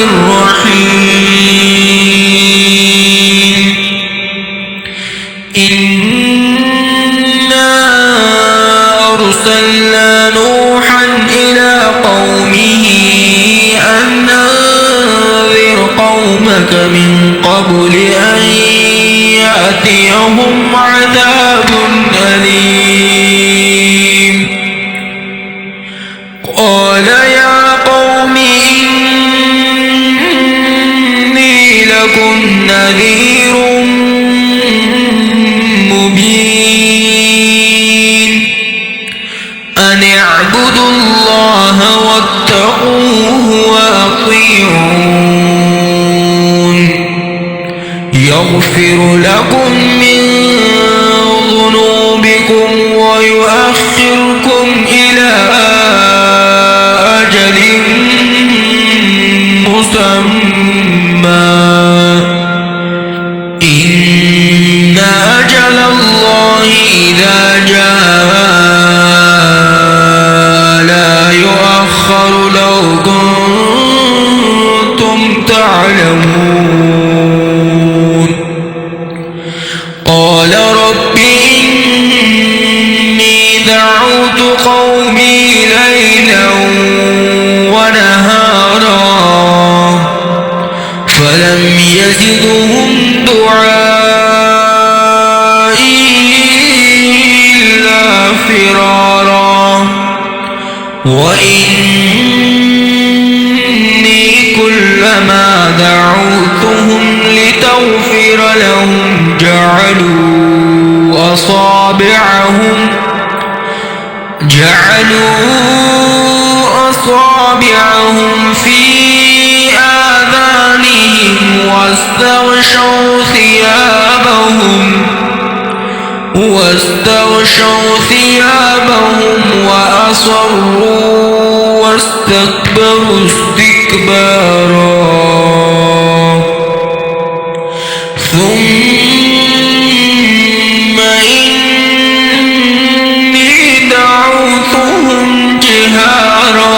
الرحيم إنا أرسلنا نوحا إلى قومه أن أنذر قومك من قبل أن يأتيهم عذاب أليم قال يا قوم إني لكم نذير مبين أن اعبدوا الله واتقوه وأطيعون يغفر لكم من ذنوبكم ويؤخركم إلى أجل مسمى إن أجل الله إذا جاء لا يؤخر لو كنتم تعلمون قال رب إني دعوت قومي ليلا ونهارا فلم يزدهم دعائي إلا فرارا وإني كلما دعوتهم لتغفر لهم جعلوا أصابعهم في آذانهم واستغشوا ثيابهم وأصروا واستكبروا استكبارا ثم إني دعوتهم جهارا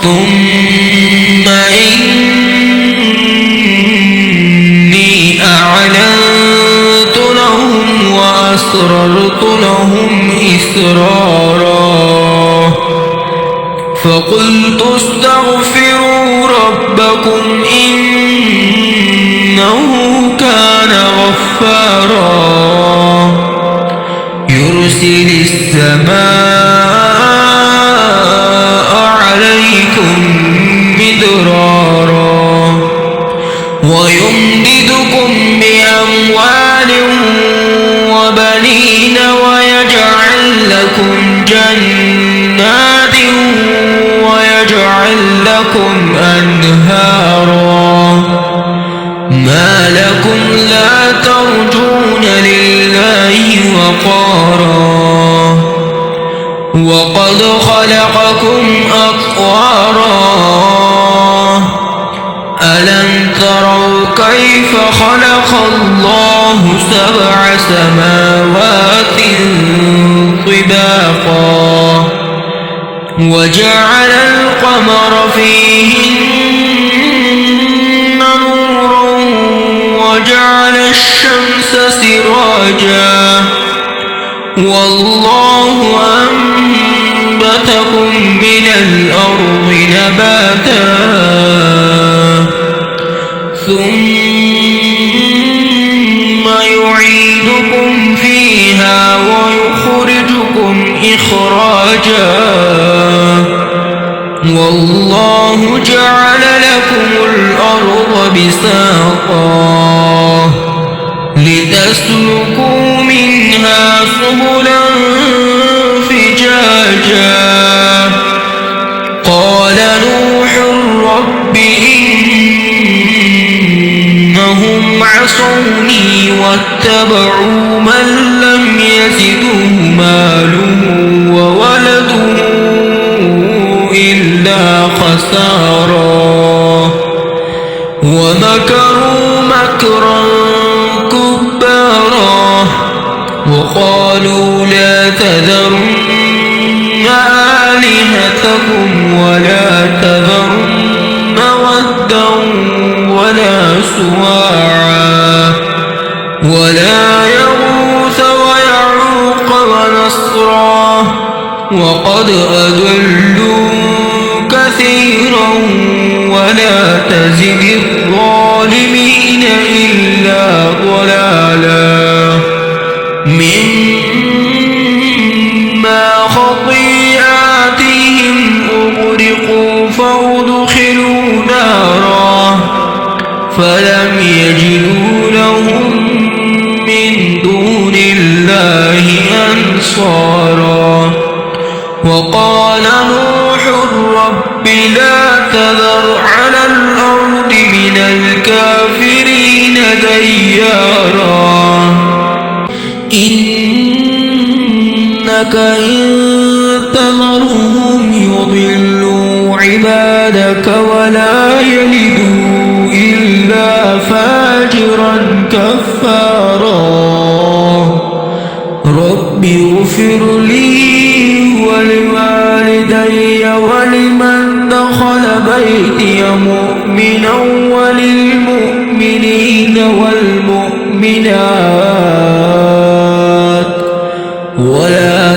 ثم إني أعلنت لهم وأسررت لهم إسرارا فقلت استغفروا ربكم إنه كان غفارا يرسل السماء عليكم مدرارا ويمددكم بأموال وبنين ويجعل لكم جنات ويجعل لكم أنهارا ما لكم لا ترجون لله وقارا وقد خلقكم أطوارا ألم تروا كيف خلق الله 7 سماوات طباقا وجعل القمر فيهن نورا وجعل الشمس سراجا والله أنبتكم من الأرض نباتا ثم يعيدكم فيها ويخرجكم إخراجا والله جعل لكم الأرض بساطا لتسلكوا منها سبلا فجاجا قال نوح رب إنهم عصوني واتبعوا من لم يزده ماله وولده إلا خسارا ومكروا مكرا كبارا وقالوا لا تذرن آلهتكم ولا تذرن وسواعا ولا يغوث ويعوق ونسرا وقد أضلوا كثيرا ولا تزد الظالمين إلا ضلالا مما خطيئاتهم أغرقوا فأدخلوا نارا فلم يجدوا لهم من دون الله أنصارا وقال نوح رب لا تذر على الأرض من الكافرين ديارا إنك إن تذرهم يضلوا عبادك ولا يلدوا إلا فاجرا كفارا رب اغفر لي ولوالدي ولمن دخل بيتي مؤمنا وللمؤمنين والمؤمنات ولا